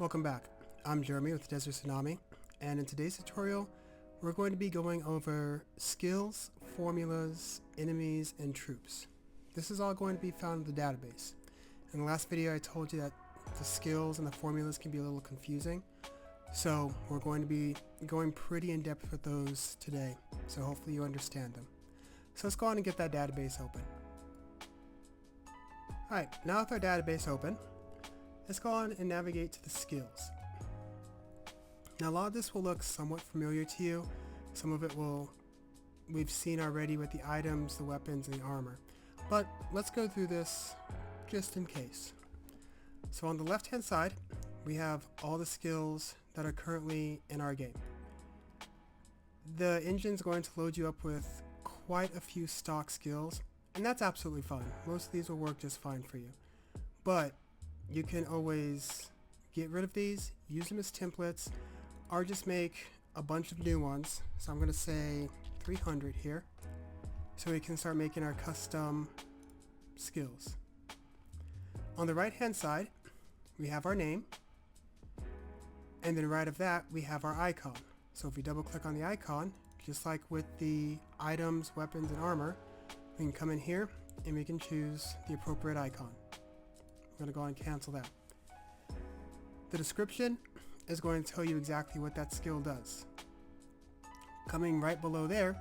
Welcome back. I'm Jeremy with Desert Tsunami, and in today's tutorial, we're going to be going over skills, formulas, enemies, and troops. This is all going to be found in the database. In the last video, I told you that the skills and the formulas can be a little confusing, so we're going to be going pretty in depth with those today, so hopefully you understand them. So let's go on and get that database open. Alright, now with our database open, let's go on and navigate to the skills. Now a lot of this will look somewhat familiar to you. Some of it we've seen already with the items, the weapons, and the armor. But let's go through this just in case. So on the left hand side, we have all the skills that are currently in our game. The engine's going to load you up with quite a few stock skills, and that's absolutely fine. Most of these will work just fine for you. But you can always get rid of these, use them as templates, or just make a bunch of new ones. So I'm going to say 300 here, so we can start making our custom skills. On the right hand side, we have our name, and then right of that we have our icon. So if we double click on the icon, just like with the items, weapons, and armor, we can come in here and we can choose the appropriate icon. I'm going to go and cancel that. The description is going to tell you exactly what that skill does. Coming right below there,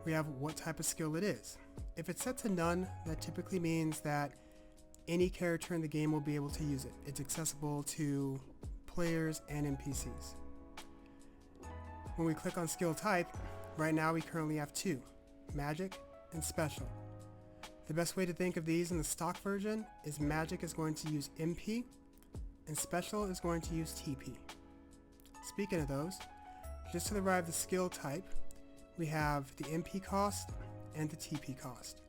we have what type of skill it is. If it's set to none, that typically means that any character in the game will be able to use it. It's accessible to players and NPCs. When we click on skill type, right now we currently have two, magic and special. The best way to think of these in the stock version is magic is going to use MP and special is going to use TP. Speaking of those, just to the right of the skill type, we have the MP cost and the TP cost.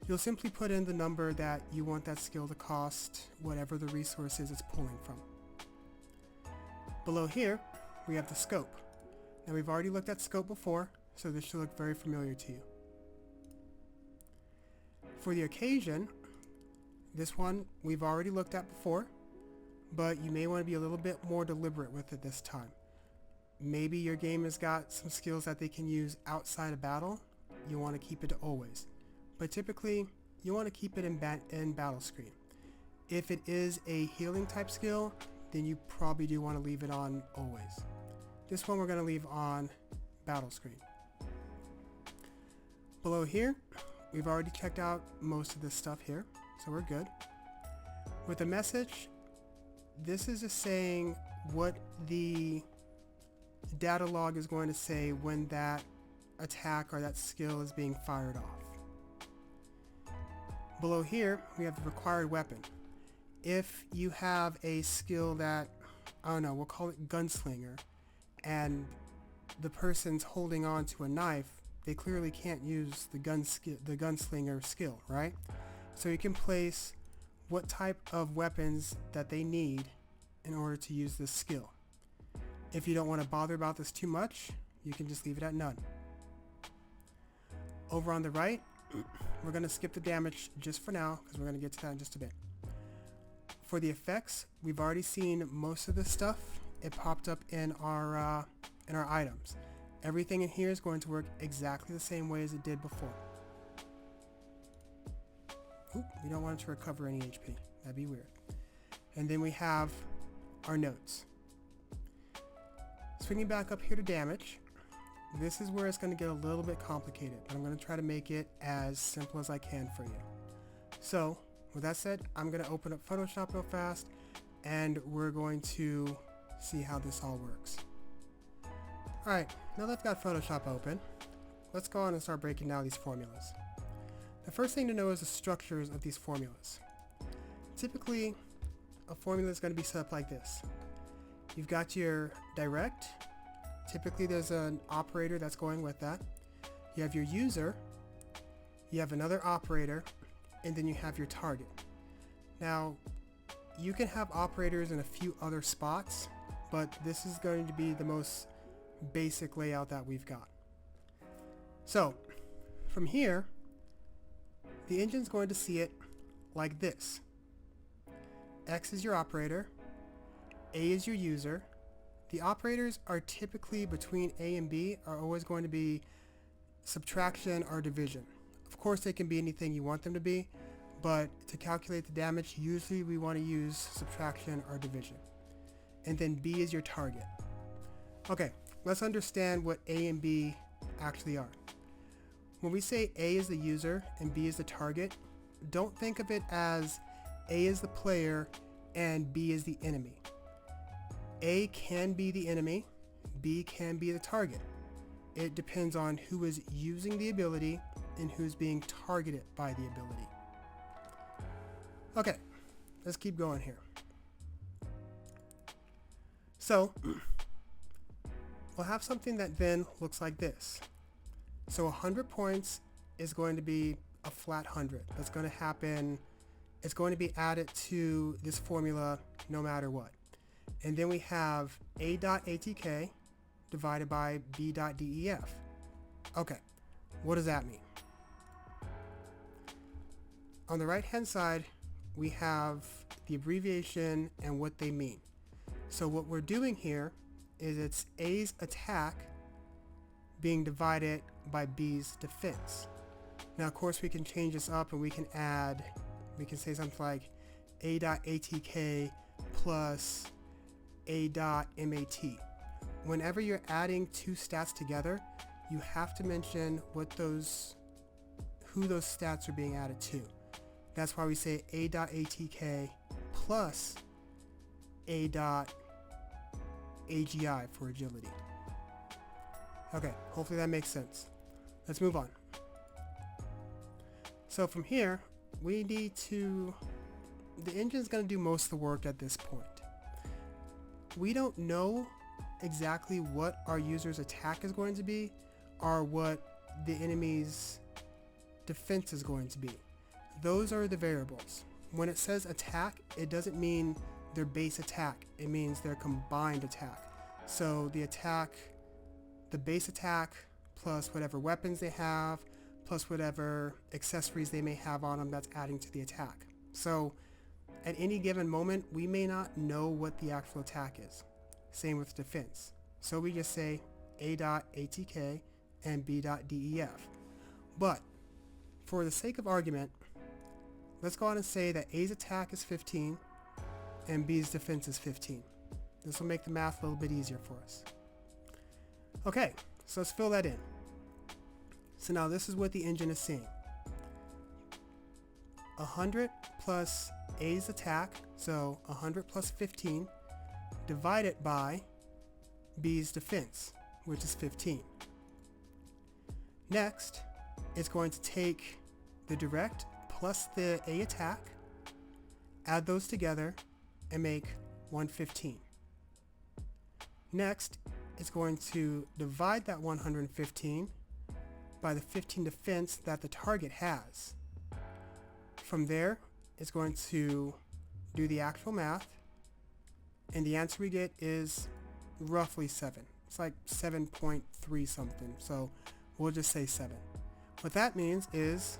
You'll simply put in the number that you want that skill to cost, whatever the resource is it's pulling from. Below here, we have the scope. Now we've already looked at scope before, so this should look very familiar to you. For the occasion, this one we've already looked at before, but you may want to be a little bit more deliberate with it this time. Maybe your game has got some skills that they can use outside of battle. You want to keep it to always. But typically, you want to keep it in battle screen. If it is a healing type skill, then you probably do want to leave it on always. This one we're going to leave on battle screen. Below here, we've already checked out most of this stuff here, so we're good. With the message, this is just saying what the data log is going to say when that attack or that skill is being fired off. Below here, we have the required weapon. If you have a skill that, I don't know, we'll call it gunslinger, and the person's holding on to a knife, they clearly can't use the gunslinger skill, right? So you can place what type of weapons that they need in order to use this skill. If you don't want to bother about this too much, you can just leave it at none. Over on the right, we're going to skip the damage just for now because we're going to get to that in just a bit. For the effects, we've already seen most of this stuff. It popped up in our items. Everything in here is going to work exactly the same way as it did before. Oop, we don't want it to recover any HP. That'd be weird. And then we have our notes. Swinging back up here to damage, this is where it's going to get a little bit complicated, but I'm going to try to make it as simple as I can for you. So, with that said, I'm going to open up Photoshop real fast, and we're going to see how this all works. Alright, now that I've got Photoshop open, let's go on and start breaking down these formulas. The first thing to know is the structures of these formulas. Typically, a formula is going to be set up like this. You've got your direct. Typically there's an operator that's going with that. You have your user, you have another operator, and then you have your target. Now, you can have operators in a few other spots, but this is going to be the most basic layout that we've got. So, from here, the engine's going to see it like this. X is your operator, A is your user. The operators are typically between A and B are always going to be subtraction or division. Of course, they can be anything you want them to be, but to calculate the damage, usually we want to use subtraction or division. And then B is your target. Okay, let's understand what A and B actually are. When we say A is the user and B is the target, don't think of it as A is the player and B is the enemy. A can be the enemy, B can be the target. It depends on who is using the ability and who's being targeted by the ability. Okay, let's keep going here. So, we'll have something that then looks like this. So 100 points is going to be a flat 100. That's going to happen, it's going to be added to this formula no matter what. And then we have A.ATK divided by B.DEF. Okay, what does that mean? On the right hand side, we have the abbreviation and what they mean. So what we're doing here is it's A's attack being divided by B's defense. Now of course we can change this up and we can say something like A.ATK plus A.MAT. Whenever you're adding two stats together, you have to mention who those stats are being added to. That's why we say A.ATK plus A.AGI for agility. Okay, hopefully that makes sense. Let's move on. So from here, the engine's going to do most of the work at this point. We don't know exactly what our user's attack is going to be or what the enemy's defense is going to be. Those are the variables. When it says attack, it doesn't mean their base attack. It means their combined attack. So the base attack plus whatever weapons they have plus whatever accessories they may have on them that's adding to the attack. So at any given moment, we may not know what the actual attack is. Same with defense. So we just say A.ATK and B.DEF. But for the sake of argument, let's go on and say that A's attack is 15 and B's defense is 15. This will make the math a little bit easier for us. Okay, so let's fill that in. So now this is what the engine is seeing. 100 plus A's attack, so 100 plus 15, divided by B's defense, which is 15. Next, it's going to take the direct plus the A attack, add those together, and make 115. Next, it's going to divide that 115 by the 15 defense that the target has. From there, it's going to do the actual math, and the answer we get is roughly 7. It's like 7.3 something, so we'll just say 7. What that means is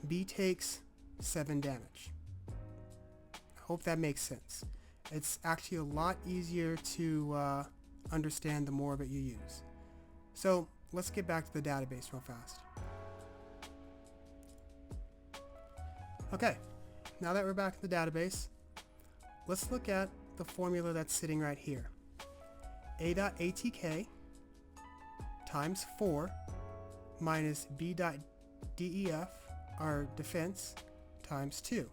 B takes 7 damage. I hope that makes sense. It's actually a lot easier to understand the more of it you use. So let's get back to the database real fast. Okay, now that we're back in the database, let's look at the formula that's sitting right here. A.ATK times 4 minus B.DEF, our defense, times 2.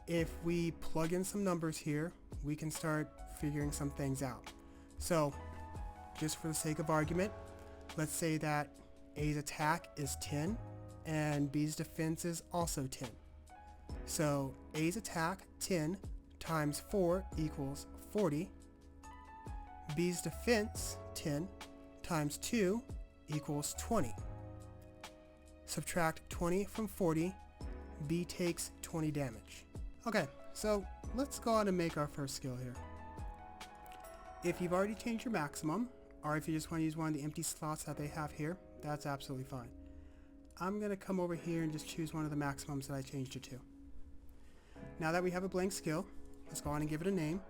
If we plug in some numbers here, we can start figuring some things out. So, just for the sake of argument, let's say that A's attack is 10 and B's defense is also 10. So A's attack 10 times 4 equals 40. B's defense 10 times 2 equals 20. Subtract 20 from 40, B takes 20 damage. Okay, so let's go on and make our first skill here. If you've already changed your maximum, or if you just want to use one of the empty slots that they have here, that's absolutely fine. I'm going to come over here and just choose one of the maximums that I changed it to. Now that we have a blank skill, let's go on and give it a name.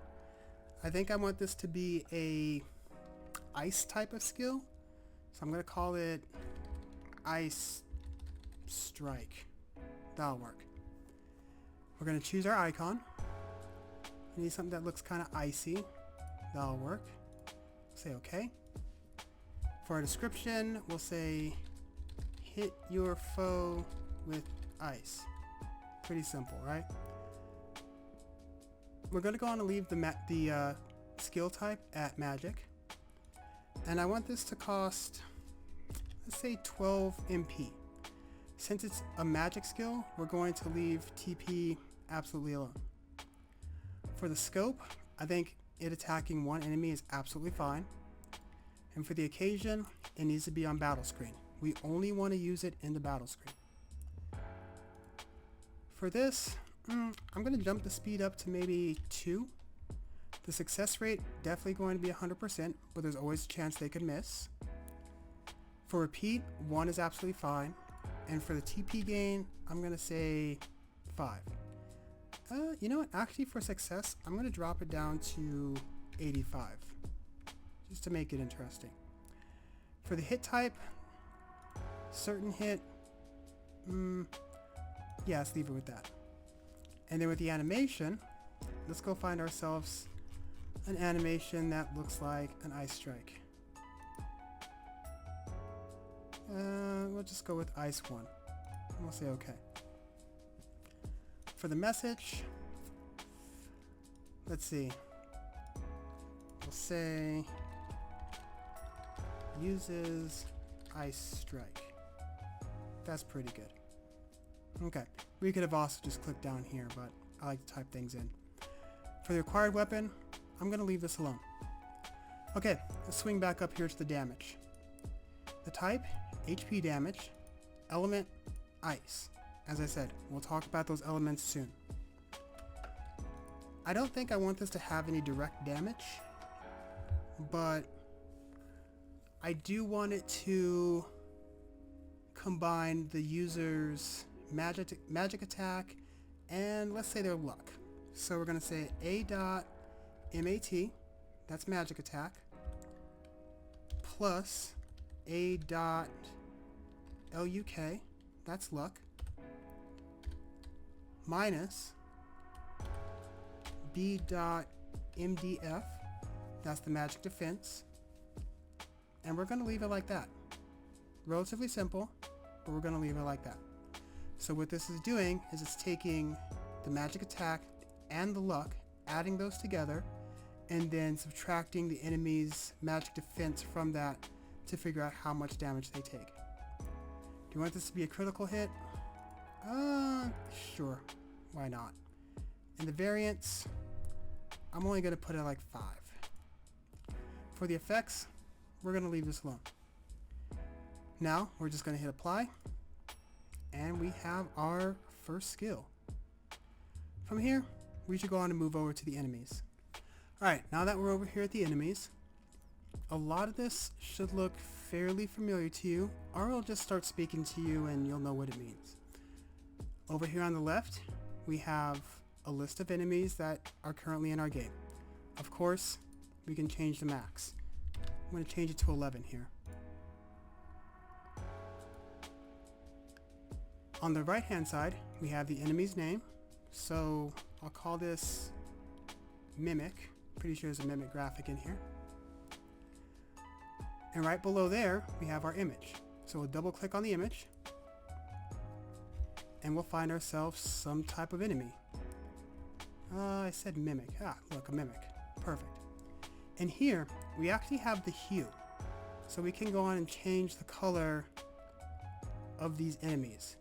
I think I want this to be a ice type of skill. So I'm going to call it Ice Strike. That'll work. We're going to choose our icon. We need something that looks kind of icy. That'll work. Say OK. For our description, we'll say hit your foe with ice. Pretty simple, right? We're going to go on and leave the skill type at magic. And I want this to cost, let's say 12 MP. Since it's a magic skill, we're going to leave TP absolutely alone. For the scope, I think it attacking one enemy is absolutely fine. And for the occasion, it needs to be on battle screen. We only want to use it in the battle screen. For this, I'm going to jump the speed up to maybe 2. The success rate definitely going to be 100%, but there's always a chance they could miss. For repeat, 1 is absolutely fine. And for the TP gain, I'm going to say 5. You know what? Actually, for success, I'm going to drop it down to 85. Just to make it interesting. For the hit type, certain hit, yeah, let's leave it with that. And then with the animation, let's go find ourselves an animation that looks like an ice strike. We'll just go with ice 1. And we'll say OK. For the message, let's see. We'll say uses ice strike. That's pretty good. Okay, we could have also just clicked down here, but I like to type things in. For the acquired weapon, I'm going to leave this alone. Okay, let's swing back up here to the damage. The type, HP damage, element, ice. As I said, we'll talk about those elements soon. I don't think I want this to have any direct damage, but I do want it to combine the user's magic attack and let's say their luck. So we're going to say A.MAT, that's magic attack, plus A.LUK, that's luck, minus B.MDF, that's the magic defense, and we're going to leave it like that. Relatively simple, but we're going to leave it like that. So what this is doing is it's taking the magic attack and the luck, adding those together, and then subtracting the enemy's magic defense from that to figure out how much damage they take. Do you want this to be a critical hit? Sure. Why not? And the variance, I'm only going to put it like 5. For the effects, we're going to leave this alone. Now, we're just going to hit apply, and we have our first skill. From here, we should go on and move over to the enemies. Alright, now that we're over here at the enemies, a lot of this should look fairly familiar to you, or I'll just start speaking to you and you'll know what it means. Over here on the left, we have a list of enemies that are currently in our game. Of course, we can change the max. I'm going to change it to 11 here. On the right hand side, we have the enemy's name. So I'll call this Mimic. Pretty sure there's a Mimic graphic in here. And right below there, we have our image. So we'll double click on the image, and we'll find ourselves some type of enemy. I said Mimic. Look, a Mimic. Perfect. And here, we actually have the hue. So we can go on and change the color of these enemies.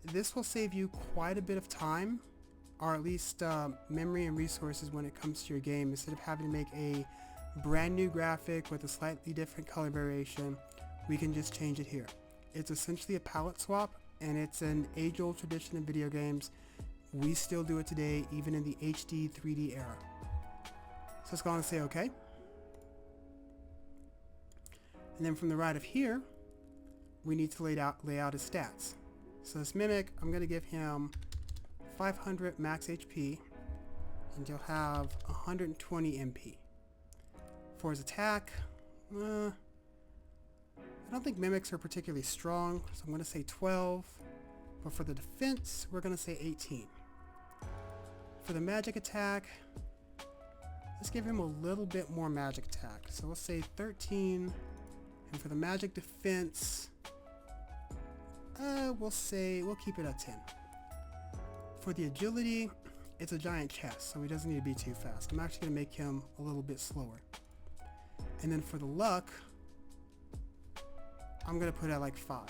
This will save you quite a bit of time, or at least memory and resources when it comes to your game. Instead of having to make a brand new graphic with a slightly different color variation, we can just change it here. It's essentially a palette swap, and it's an age-old tradition in video games. We still do it today, even in the HD 3D era. So let's go on and say OK. And then from the right of here, we need to lay out his stats. So this Mimic, I'm going to give him 500 max HP. and you'll have 120 MP. For his attack, I don't think mimics are particularly strong, so I'm going to say 12. But for the defense, we're going to say 18. For the magic attack, let's give him a little bit more magic attack. So we'll say 13. And for the magic defense, we'll keep it at 10. For the agility, it's a giant chest, so he doesn't need to be too fast. I'm actually going to make him a little bit slower. And then for the luck, I'm going to put it at like 5.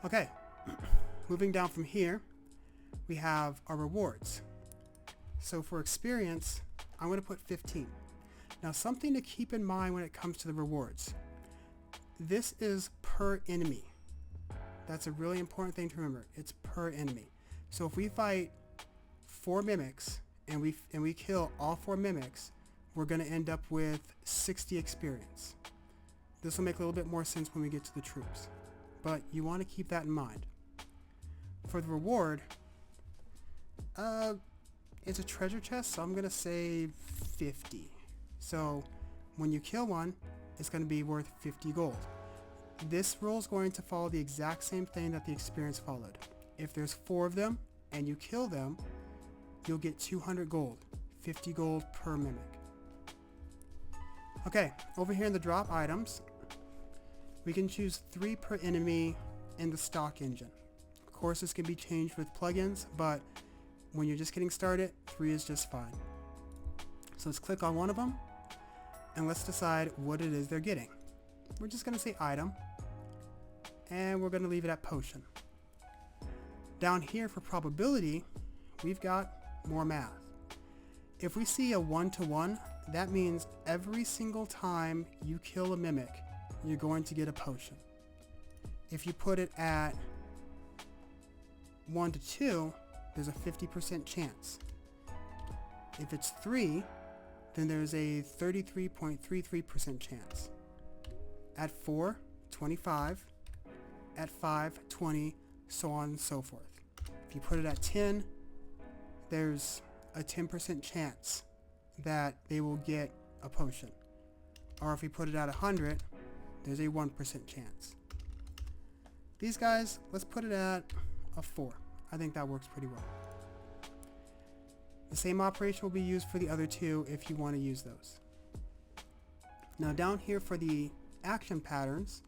Okay, moving down from here, we have our rewards. So for experience, I'm going to put 15. Now something to keep in mind when it comes to the rewards. This is per enemy. That's a really important thing to remember. It's per enemy. So if we fight 4 mimics and we kill all 4 mimics, we're going to end up with 60 experience. This will make a little bit more sense when we get to the troops, but you want to keep that in mind. For the reward, it's a treasure chest, so I'm going to say 50. So when you kill one, it's going to be worth 50 gold. This rule is going to follow the exact same thing that the experience followed. If there's 4 of them and you kill them, you'll get 200 gold, 50 gold per mimic. Okay, over here in the drop items, we can choose 3 per enemy in the stock engine. Of course, this can be changed with plugins, but when you're just getting started, 3 is just fine. So let's click on one of them, and let's decide what it is they're getting. We're just going to say item, and we're going to leave it at potion. Down here for probability, we've got more math. If we see a 1-to-1, that means every single time you kill a mimic, you're going to get a potion. If you put it at 1-to-2, there's a 50% chance. If it's 3, then there's a 33.33% chance. At 4, 25. At 5, 20, so on and so forth. If you put it at 10, there's a 10% chance that they will get a potion. Or if you put it at 100, there's a 1% chance. These guys, let's put it at a 4. I think that works pretty well. The same operation will be used for the other 2 if you want to use those. Now down here for the action patterns,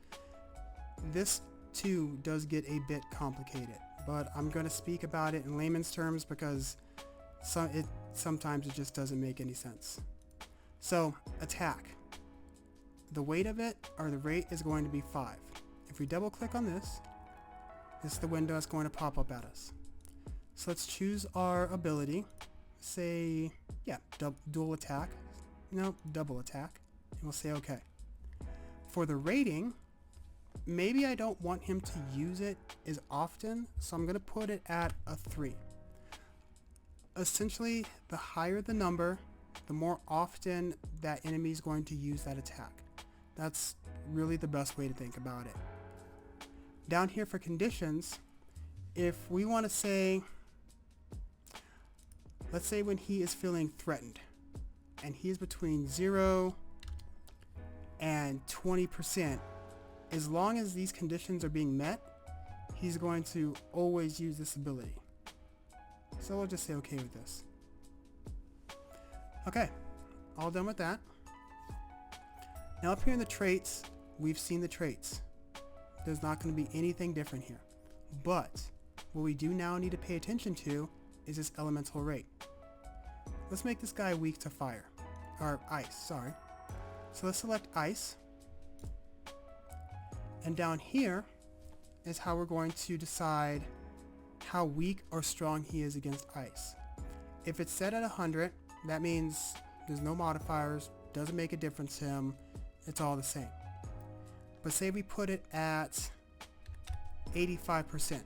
this too does get a bit complicated, but I'm going to speak about it in layman's terms because sometimes it just doesn't make any sense. So attack, the weight of it or the rate is going to be 5. If we double click on this is the window that's going to pop up at us. So let's choose our ability, say dual attack, no, double attack, and we'll say okay. For the rating, maybe I don't want him to use it as often, so I'm going to put it at a 3. Essentially, the higher the number, the more often that enemy is going to use that attack. That's really the best way to think about it. Down here for conditions, if we want to say, let's say when he is feeling threatened, and he is between 0 and 20%, as long as these conditions are being met, he's going to always use this ability. So we'll just say okay with this. Okay, all done with that. Now up here in the traits, we've seen the traits. There's not going to be anything different here. But what we do now need to pay attention to is this elemental rate. Let's make this guy weak to fire. Or ice, sorry. So let's select ice. And down here is how we're going to decide how weak or strong he is against ice. If it's set at 100, that means there's no modifiers, doesn't make a difference to him, it's all the same. But say we put it at 85%.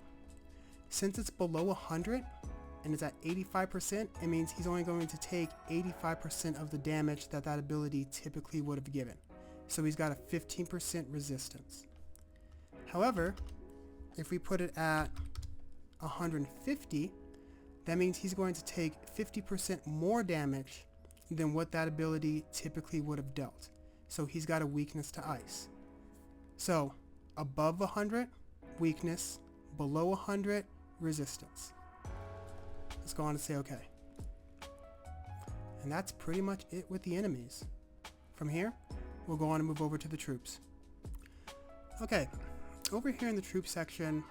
Since it's below 100 and it's at 85%, it means he's only going to take 85% of the damage that ability typically would have given. So he's got a 15% resistance. However, if we put it at 150, that means he's going to take 50% more damage than what that ability typically would have dealt. So he's got a weakness to ice. So above 100, weakness, below 100, resistance. Let's go on and say okay. And that's pretty much it with the enemies. From here, we'll go on and move over to the troops. Okay, over here in the troop section,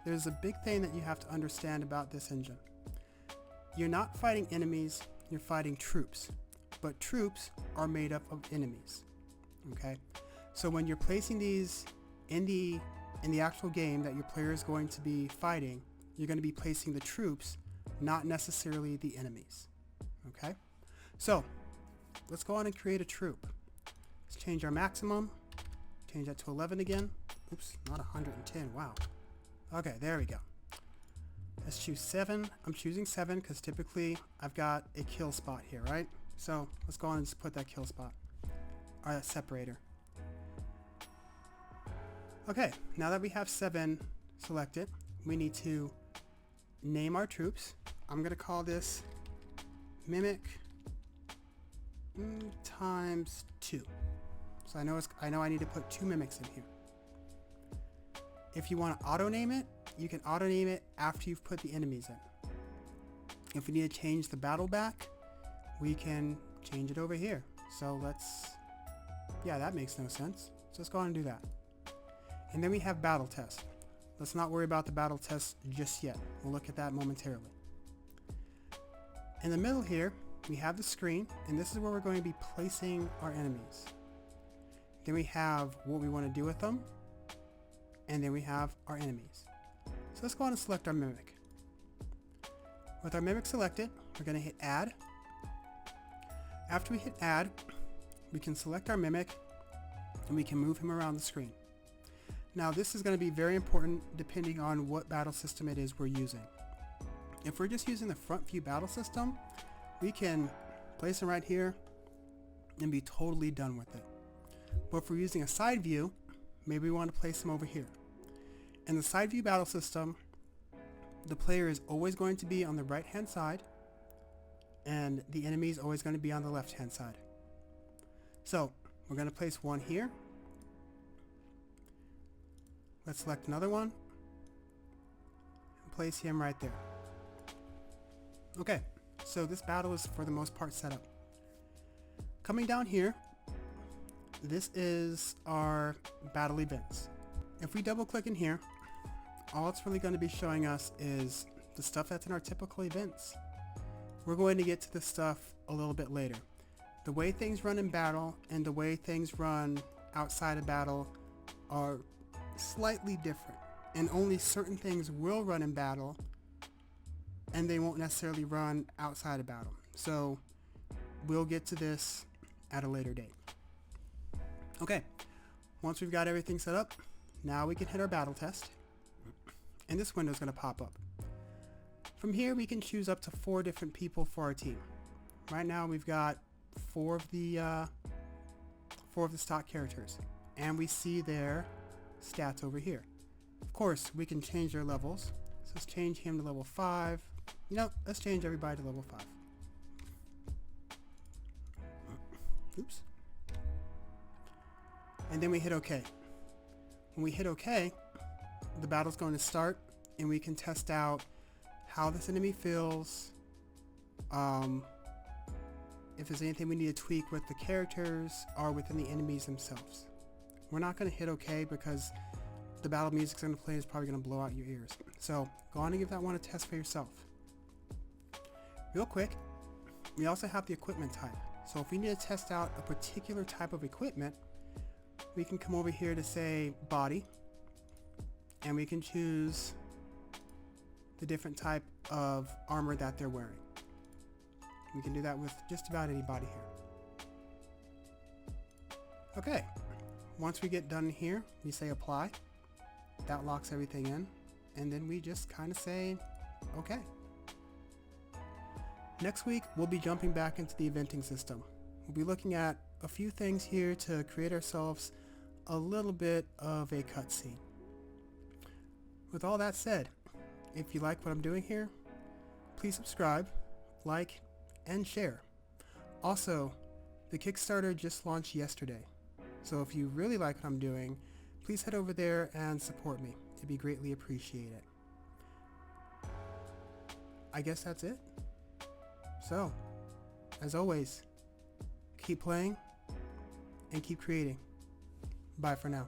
there's a big thing that you have to understand about this engine. You're not fighting enemies, you're fighting troops. But troops are made up of enemies. Okay? So when you're placing these in the actual game that your player is going to be fighting, you're going to be placing the troops, not necessarily the enemies. Okay? So, let's go on and create a troop. Let's change our maximum. Change that to 11 again. Oops, not 110. Wow. Okay, there we go. Let's choose 7. I'm choosing 7 because typically I've got a kill spot here, right? So let's go on and just put that kill spot. Or that separator. Okay, now that we have 7 selected, we need to name our troops. I'm going to call this Mimic times 2. So I know I need to put 2 mimics in here. If you want to auto name it, you can auto name it after you've put the enemies in. If we need to change the battle back, we can change it over here. So yeah, that makes no sense. So let's go on and do that. And then we have battle test. Let's not worry about the battle test just yet. We'll look at that momentarily. In the middle here, we have the screen, and this is where we're going to be placing our enemies. Then we have what we want to do with them, and then we have our enemies. So let's go on and select our Mimic. With our Mimic selected, we're going to hit Add. After we hit Add, we can select our Mimic, and we can move him around the screen. Now this is going to be very important depending on what battle system it is we're using. If we're just using the front view battle system, we can place him right here and be totally done with it. But if we're using a side view, maybe we want to place him over here. In the side view battle system, the player is always going to be on the right hand side and the enemy is always going to be on the left hand side. So we're going to place one here. Let's select another one and place him right there. Okay, so this battle is for the most part set up. Coming down here, this is our battle events. If we double click in here, all it's really going to be showing us is the stuff that's in our typical events. We're going to get to this stuff a little bit later. The way things run in battle and the way things run outside of battle are slightly different, and only certain things will run in battle and they won't necessarily run outside of battle. So we'll get to this at a later date. Okay, once we've got everything set up, now we can hit our battle test, and this window is going to pop up. From here we can choose up to 4 different people for our team. Right now we've got 4 of the stock characters, and we see their stats over here. Of course, we can change their levels. So let's change him to level 5. You know, let's change everybody to level 5. Oops. And then we hit OK. When we hit OK, the battle's going to start, and we can test out how this enemy feels, if there's anything we need to tweak with the characters or within the enemies themselves. We're not going to hit OK because the battle music's going to play is probably going to blow out your ears. So go on and give that one a test for yourself. Real quick, we also have the equipment type. So if we need to test out a particular type of equipment, we can come over here to say body, and we can choose the different type of armor that they're wearing. We can do that with just about any body here. Okay, once we get done here, we say apply. That locks everything in, and then we just kind of say okay. Next week, we'll be jumping back into the eventing system. We'll be looking at a few things here to create ourselves a little bit of a cutscene. With all that said, if you like what I'm doing here, please subscribe, like, and share. Also, the Kickstarter just launched yesterday, so if you really like what I'm doing, please head over there and support me. It'd be greatly appreciated. I guess that's it. So, as always, keep playing and keep creating. Bye for now.